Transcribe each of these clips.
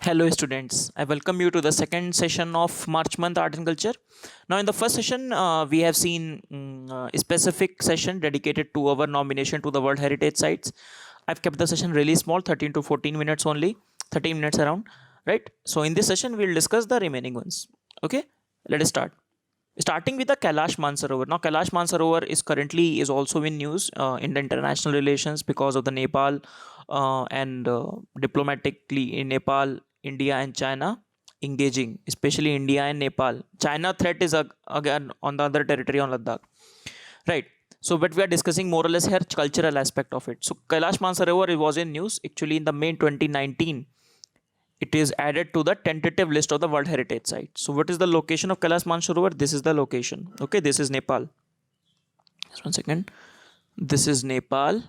Hello, students. I welcome you to the second session of March month Art and Culture. Now, in the first session, we have seen a specific session dedicated to our nomination to the World Heritage Sites. I've kept the session really small, 13 to 14 minutes only, 13 minutes around, right? So, in this session, we'll discuss the remaining ones. Okay, let us start. Starting with the Kailash Mansarovar. Now, Kailash Mansarovar is also in news in the international relations because of the Nepal and diplomatically in Nepal, India and China engaging, especially India and Nepal. China threat is again on the other territory on Ladakh, right? So, but we are discussing more or less here cultural aspect of it. So, Kailash Mansarovar was in news actually in the May 2019. It is added to the tentative list of the World Heritage Site. So, what is the location of Kailash Mansarovar? This is the location. Okay, this is Nepal. Just one second. This is Nepal,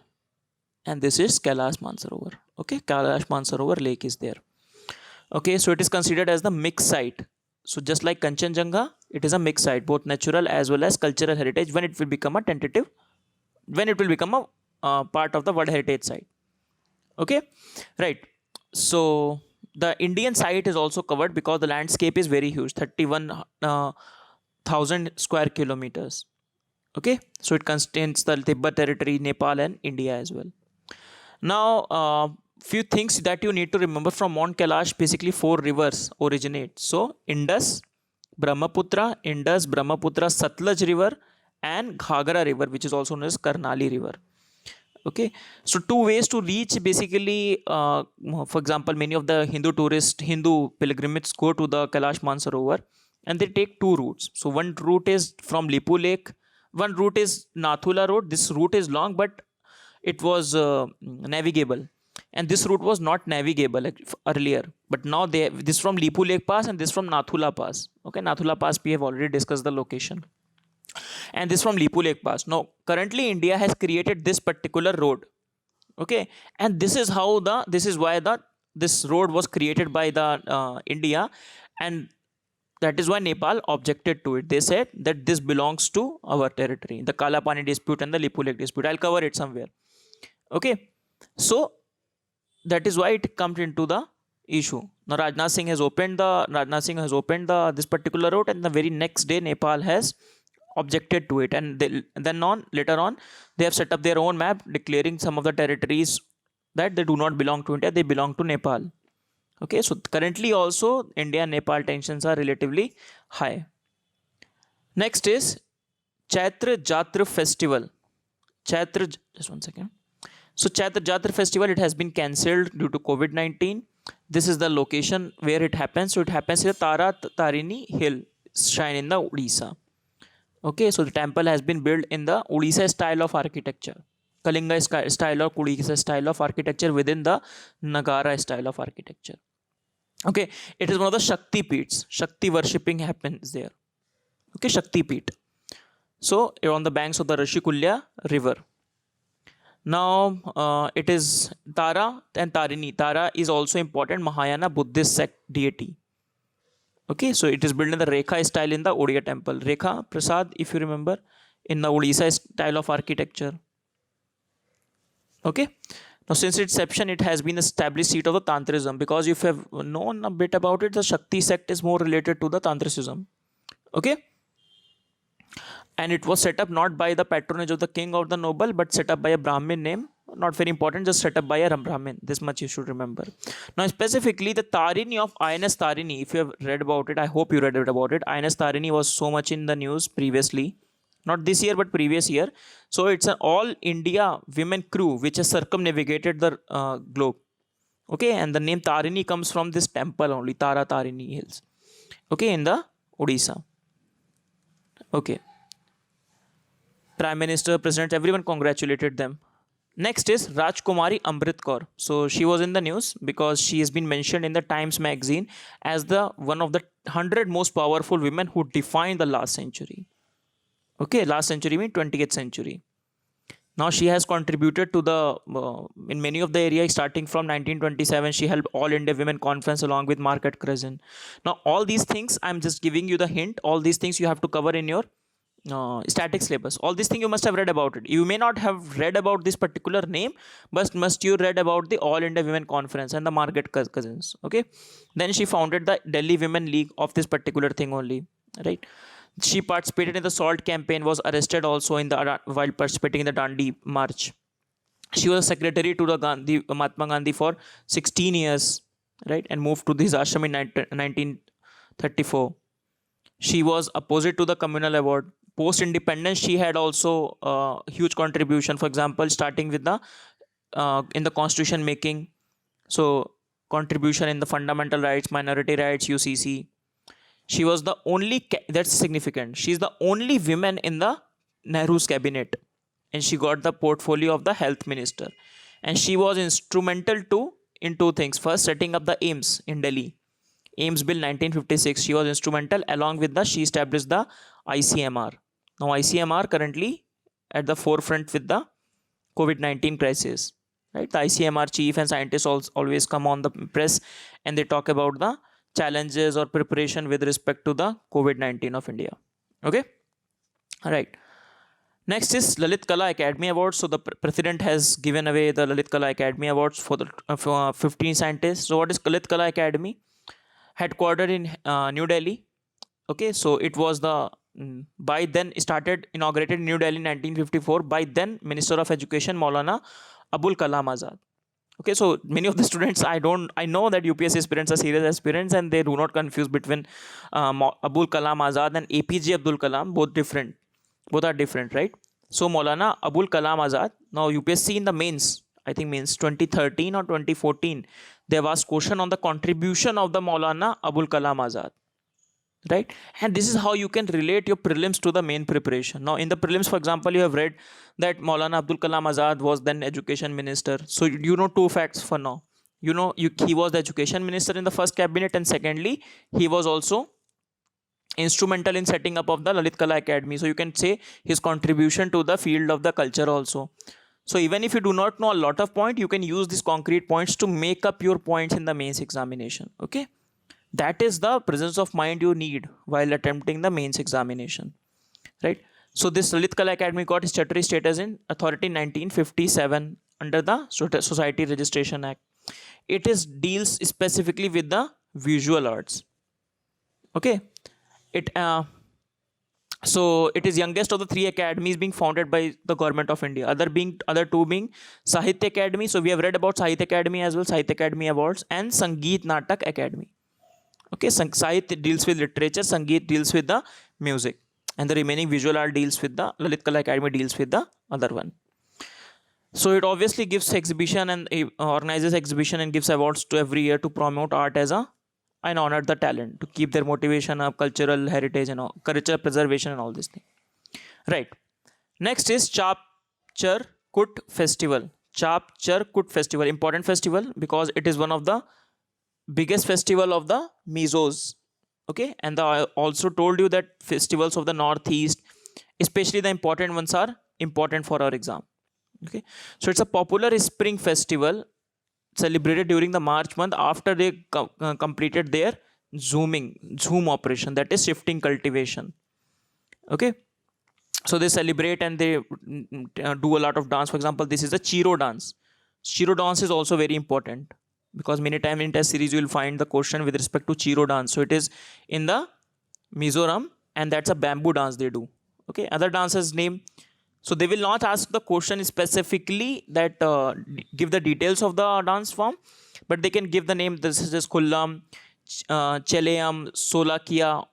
and this is Kailash Mansarovar. Okay, Kailash Mansarovar lake is there. Okay, so it is considered as the mixed site. So, just like Kanchenjunga, it is a mixed site, both natural as well as cultural heritage. When it will become a tentative, when it will become a part of the World Heritage Site. Okay, right. So the Indian site is also covered because the landscape is very huge, 31,000 square kilometers. Okay, so it contains the Tibet territory, Nepal, and India as well. Now, few things that you need to remember from Mount Kailash. Basically, four rivers originate. So Indus, Brahmaputra, Satluj River, and Ghagra River, which is also known as Karnali River. Okay, so two ways to reach basically, for example, many of the Hindu pilgrims go to the Kailash Mansarovar and they take two routes. So one route is from Lipu Lake, one route is Nathula Road. This route is long, but it was navigable, and this route was not navigable earlier, but now this from Lipu Lake Pass and this from Nathula Pass. Okay, Nathula Pass we have already discussed the location, and this from Lipu Lake Pass. Now, currently India has created this particular road. Okay, and this is why this road was created by the India, and that is why Nepal objected to it. They said that this belongs to our territory, the Kalapani dispute and the Lipu Lake dispute. I'll cover it somewhere. Okay, so that is why it comes into the issue. Now Rajnath Singh has opened the this particular road, and the very next day Nepal has objected to it, and later on they have set up their own map declaring some of the territories that they do not belong to India, they belong to Nepal. Okay, so currently also India and Nepal tensions are relatively high. Next is Chaitra Jatra festival. Just one second. So Chaitra Jatra festival, it has been cancelled due to COVID-19. This is the location where it happens. So it happens in the Tara Tarini hill shrine in the Odisha. Okay, so the temple has been built in the Odisha style of architecture, Kalinga style or Odisha style of architecture within the Nagara style of architecture. Okay, it is one of the Shakti Peeths. Shakti worshipping happens there. Okay, Shakti Peeth. So you're on the banks of the Rashikulya river. Now it is Tara and Tarini. Tara is also important Mahayana Buddhist sect deity. Okay, so it is built in the Rekha style in the Odia temple. Rekha Prasad, if you remember, in the Odisha style of architecture. Okay, now since its inception, it has been established seat of the Tantrism, because if you have known a bit about it, the Shakti sect is more related to the Tantricism. Okay, and it was set up not by the patronage of the king or the noble, but set up by a Brahmin name. Not very important, just set up by a Brahmin. This much you should remember. Now, specifically the Tarini of INS Tarini, if you have read about it, I hope you read about it. INS Tarini was so much in the news previously, not this year but previous year. So it's an all India women crew which has circumnavigated the globe. Okay, and the name Tarini comes from this temple only, Tara Tarini hills. Okay, in the Odisha. Okay, Prime Minister, President, everyone congratulated them. Next is Rajkumari Amrit Kaur. So she was in the news because she has been mentioned in the Times magazine as the one of the 100 most powerful women who defined the last century. Okay, last century means 20th century. Now she has contributed to the in many of the areas. Starting from 1927, she held All India Women Conference along with Margaret Crescent. Now all these things, I'm just giving you the hint. All these things you have to cover in your static syllabus. All these things you must have read about it. You may not have read about this particular name, but must you read about the All India Women Conference and the Margaret Cousins. Okay, then she founded the Delhi Women League of this particular thing only, right? She participated in the SALT campaign, was arrested also in the while participating in the Dandi March. She was secretary to the Mahatma Gandhi for 16 years, right, and moved to this ashram in 1934. She was opposite to the communal award. Post independence, she had also huge contribution. For example, starting with the in the constitution making, so contribution in the fundamental rights, minority rights, UCC. She was the only that's significant. She's the only woman in the Nehru's cabinet, and she got the portfolio of the health minister. And she was instrumental to in two things. First, setting up the AIMS in Delhi. AIMS Bill 1956. She was instrumental. Along with she established the ICMR. Now ICMR currently at the forefront with the COVID-19 crisis. Right? The ICMR chief and scientists always come on the press and they talk about the challenges or preparation with respect to the COVID-19 of India. Okay? All right. Next is Lalit Kala Academy Awards. So the president has given away the Lalit Kala Academy Awards for the 15 scientists. So what is Lalit Kala Academy? Headquartered in New Delhi. Okay, so it was the by then inaugurated in New Delhi in 1954 by then Minister of Education Maulana Abul Kalam Azad. Okay, so many of the students I know that UPSC aspirants are serious aspirants and they do not confuse between Abul Kalam Azad and APJ Abdul Kalam. Both are different, right? So Maulana Abul Kalam Azad. Now UPSC in the mains, I think means 2013 or 2014, they have asked question on the contribution of the Maulana Abul Kalam Azad. Right, and this is how you can relate your prelims to the main preparation. Now in the prelims, for example, you have read that Maulana Abdul Kalam Azad was then education minister. So you know two facts for now. You know he was the education minister in the first cabinet, and secondly he was also instrumental in setting up of the Lalit Kala Academy. So you can say his contribution to the field of the culture also. So even if you do not know a lot of points, you can use these concrete points to make up your points in the mains examination. Okay. That is the presence of mind you need while attempting the mains examination, right? So this Lalit Kala Academy got statutory status in authority 1957 under the Society Registration Act. It deals specifically with the visual arts. Okay, so it is youngest of the three academies being founded by the government of India. Other two being Sahitya Academy. So we have read about Sahitya Academy as well, Sahitya Academy Awards, and Sangeet Natak Academy. Okay, Sahitya deals with literature, Sangeet deals with the music, and the remaining visual art deals with the Lalit Kala Academy deals with the other one. So it obviously gives exhibition and organizes exhibition and gives awards to every year to promote art as and honor the talent, to keep their motivation up, cultural heritage and all, cultural preservation and all these things. Right. Next is Chapchar Kut Festival. Chapchar Kut Festival, important festival because it is one of the biggest festival of the Mizos. Okay, and I also told you that festivals of the northeast, especially the important ones, are important for our exam. Okay, so it's a popular spring festival celebrated during the March month after they completed their zoom operation, that is shifting cultivation. Okay, so they celebrate and they do a lot of dance. For example, this is the Chiro dance. Chiro dance is also very important because many times in test series you will find the question with respect to Chiro dance. So it is in the Mizoram and that's a bamboo dance they do. Okay, other dances name. So they will not ask the question specifically that give the details of the dance form, but they can give the name. This is Kullam, Chelayam, Solakia.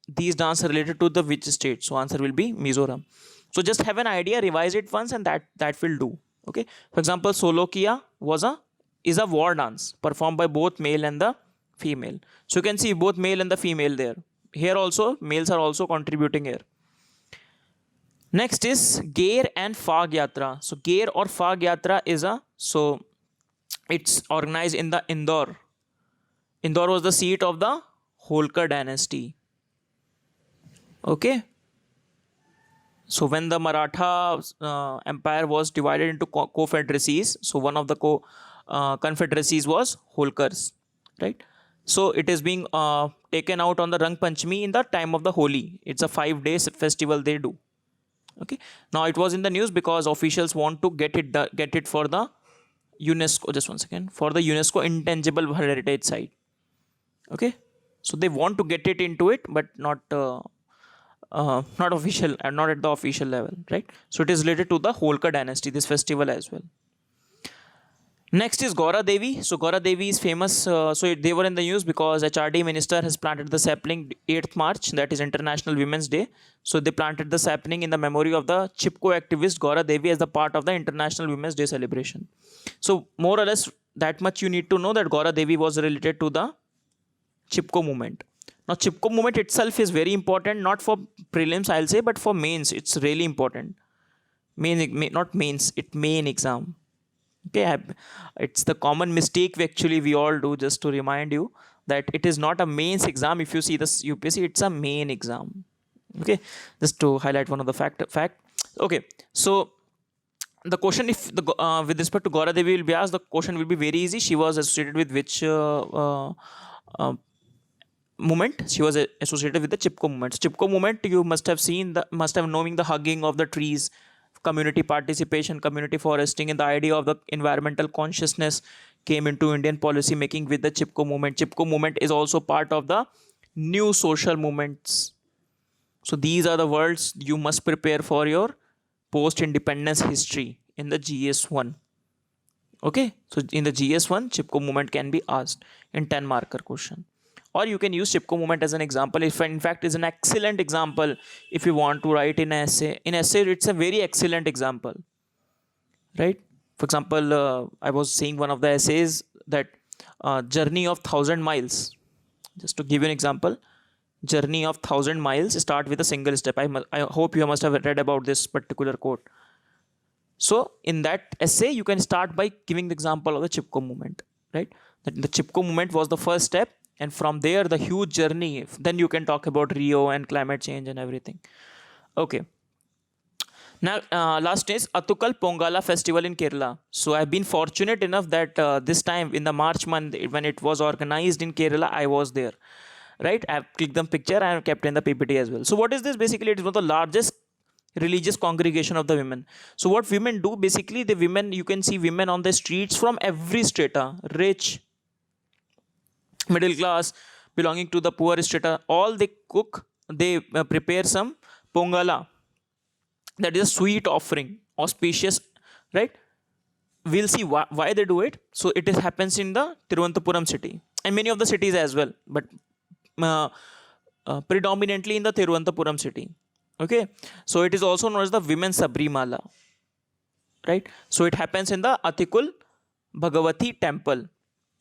These dances are related to the which state. So answer will be Mizoram. So just have an idea, revise it once, and that will do. Okay. For example, Solokia is a war dance performed by both male and the female. So you can see both male and the female there. Here also males are also contributing here. Next is Gair and Fag Yatra. So Gair or Fag Yatra is it's organized in the Indore. Indore was the seat of the Holkar dynasty. Okay. So when the Maratha empire was divided into confederacies, so one of the confederacies was Holkars, right? So it is being taken out on the Rang Panchami in the time of the Holi. It's a 5 days festival they do. Okay, now it was in the news because officials want to get it for the UNESCO. Just one second, for the UNESCO intangible heritage site. Okay, so they want to get it into it, but not official and not at the official level, right? So it is related to the Holkar dynasty, this festival as well. Next is Gaura Devi. So Gaura Devi is famous. They were in the news because HRD minister has planted the sapling 8th March, that is International Women's Day. So they planted the sapling in the memory of the Chipko activist Gaura Devi as the part of the International Women's Day celebration. So more or less that much you need to know, that Gaura Devi was related to the Chipko movement. Now Chipko movement itself is very important, not for prelims I'll say, but for mains it's really important. Not mains, it main exam. Okay, it's the common mistake we all do. Just to remind you that it is not a mains exam. If you see this UPSC, it's a main exam. Okay, just to highlight one of the fact. Okay, so the question, if the with respect to Gaura Devi will be asked, the question will be very easy. She was associated with which movement? She was associated with the Chipko movement. So Chipko movement, you must have seen must have knowing the hugging of the trees, community participation, community foresting, and the idea of the environmental consciousness came into Indian policy making with the Chipko movement. Chipko movement is also part of the new social movements. So these are the words you must prepare for your post-independence history in the GS1. Okay, so in the GS1, Chipko movement can be asked in 10 marker question. Or you can use Chipko movement as an example. If in fact is an excellent example if you want to write in essay. In essay, it's a very excellent example, right? For example, I was seeing one of the essays that journey of 1,000 miles. Just to give you an example, journey of 1,000 miles start with a single step. I hope you must have read about this particular quote. So in that essay, you can start by giving the example of the Chipko movement, right? That the Chipko movement was the first step, and from there the huge journey. Then you can talk about Rio and climate change and everything. Okay. Now, last is Athukal Pongala festival in Kerala. So I've been fortunate enough that this time in the March month when it was organized in Kerala, I was there. Right? I've clicked the picture and kept in the PPT as well. So what is this? Basically, it is one of the largest religious congregation of the women. So what women do, basically the women, you can see women on the streets from every strata, rich, middle class, belonging to the poor strata, all they cook, they prepare some pongala, that is a sweet offering, auspicious, right? We'll see why they do it. So it happens in the Tiruvananthapuram city and many of the cities as well, but predominantly in the Tiruvananthapuram city. Okay, so it is also known as the Women's Sabrimala, right? So it happens in the Athikul Bhagavati temple,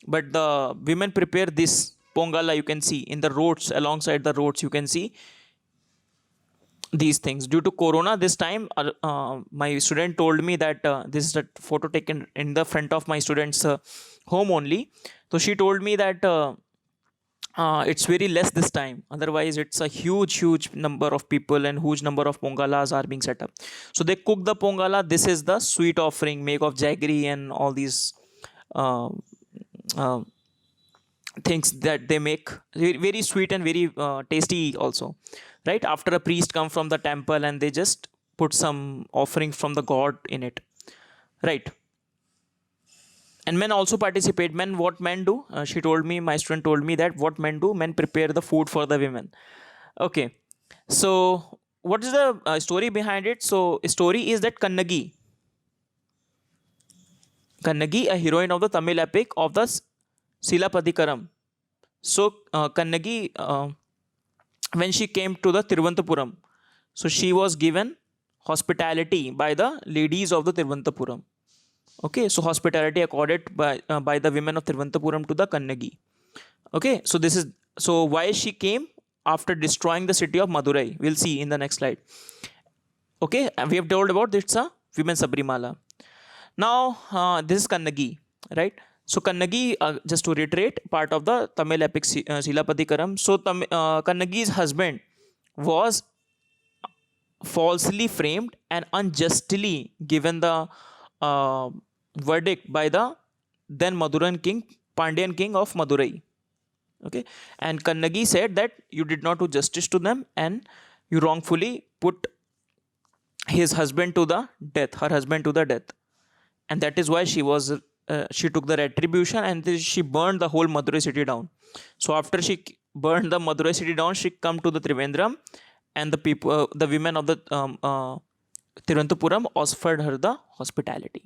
but the women prepare this pongala. You can see in the roads, alongside the roads, you can see these things. Due to corona this time, my student told me that this is a photo taken in the front of my student's home only. So she told me that it's very less this time, otherwise it's a huge number of people and huge number of pongalas are being set up. So they cook the pongala. This is the sweet offering made of jaggery and all these uh, uh, things that they make, very sweet and very tasty also, right? After a priest come from the temple and they just put some offering from the god in it, right? And men also participate. What men do, she told me, my student told me that what men do, men prepare the food for the women. Okay, so what is the story behind it? So story is that Kannagi, a heroine of the Tamil epic of the Silapadikaram. So Kannagi, when she came to the Tiruvananthapuram, so she was given hospitality by the ladies of the Tiruvananthapuram. Okay, so hospitality accorded by the women of Tiruvananthapuram to the Kannagi. Okay, so this is, so why she came after destroying the city of Madurai. We'll see in the next slide. Okay, we have told about this, women Sabrimala. Now this is Kannagi, right? So Kannagi, just to reiterate, part of the Tamil epic Silapadikaram. So Kannagi's husband was falsely framed and unjustly given the verdict by the then Maduran king, Pandyan king of Madurai. Okay, and Kannagi said that you did not do justice to them and you wrongfully put his husband to the death, her husband to the death, and that is why she took the retribution, and she burned the whole Madurai city down. So after she burned the Madurai city down, she come to the Trivandrum, and the people, the women of the Tiruvananthapuram offered her the hospitality.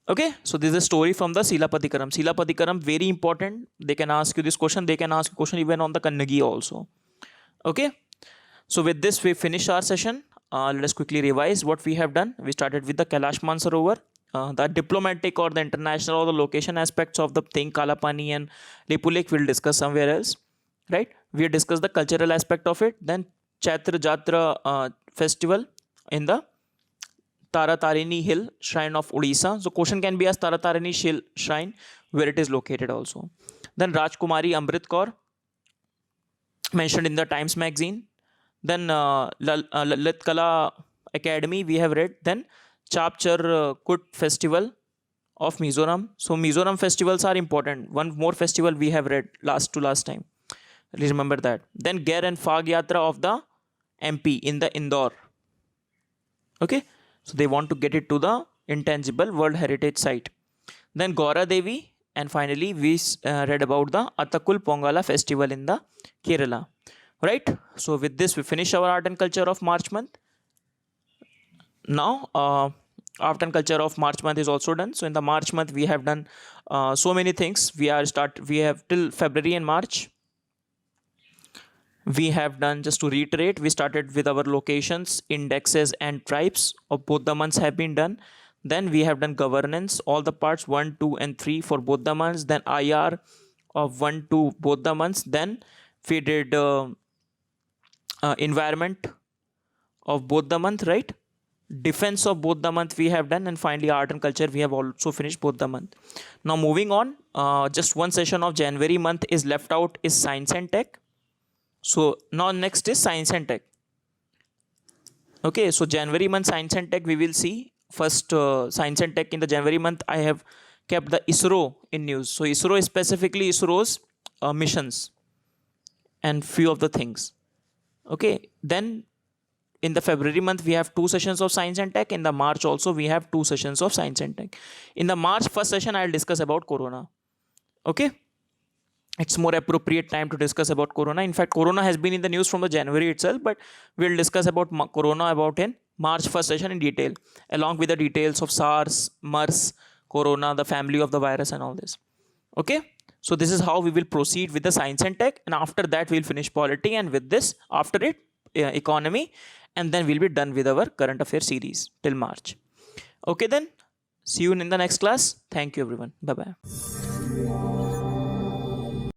Okay, so this is a story from the Silapatikaram. Silapatikaram, very important. They can ask you this question. They can ask you question even on the Kannagi also. Okay, so with this we finish our session. Let us quickly revise what we have done. We started with the Kailash Mansarovar, the diplomatic or the international or the location aspects of the thing Kalapani and Lepu Lake we'll discuss somewhere else, right? We discussed the cultural aspect of it. Then Chaitra Jatra festival in the Tara Tarini Hill Shrine of Odisha. So question can be asked Tara Tarini Hill Shrine, where it is located also. Then Rajkumari Amrit Kaur, mentioned in the Times magazine. Then Lalit Kala Academy we have read. Then Chapchar Kut Festival of Mizoram. So Mizoram festivals are important. One more festival we have read last time. Please remember that. Then Ger and Fag Yatra of the MP in the Indore. Okay, so they want to get it to the intangible World Heritage Site. Then Gaura Devi, and finally we read about the Atakul Pongala festival in the Kerala. Right, so with this we finish our art and culture of March month. Now art and culture of March month is also done. So in the March month we have done so many things. We have till February and March. We have done, just to reiterate, we started with our locations, indexes and tribes of both the months have been done. Then we have done governance, all the parts 1, 2 and 3 for both the months. Then IR of 1, 2 both the months. Then we did environment of both the month, right? Defense of both the month we have done, and finally art and culture we have also finished both the month. Now moving on, just one session of January month is left out, is science and tech. So now next is science and tech. Okay, so January month science and tech we will see. First science and tech in the January month I have kept the ISRO in news. So ISRO is specifically ISRO's missions and few of the things. Okay, then in the February month we have 2 sessions of science and tech. In the March also we have 2 sessions of science and tech. In the March first session I will discuss about corona. Okay, it's more appropriate time to discuss about corona. In fact, corona has been in the news from the January itself, but we'll discuss about corona about in March first session in detail, along with the details of SARS, MERS, corona, the family of the virus and all this. Okay, so this is how we will proceed with the science and tech, and after that we'll finish polity, and with this after it economy, and then we'll be done with our current affairs series till March. Okay, then see you in the next class. Thank you everyone. Bye bye.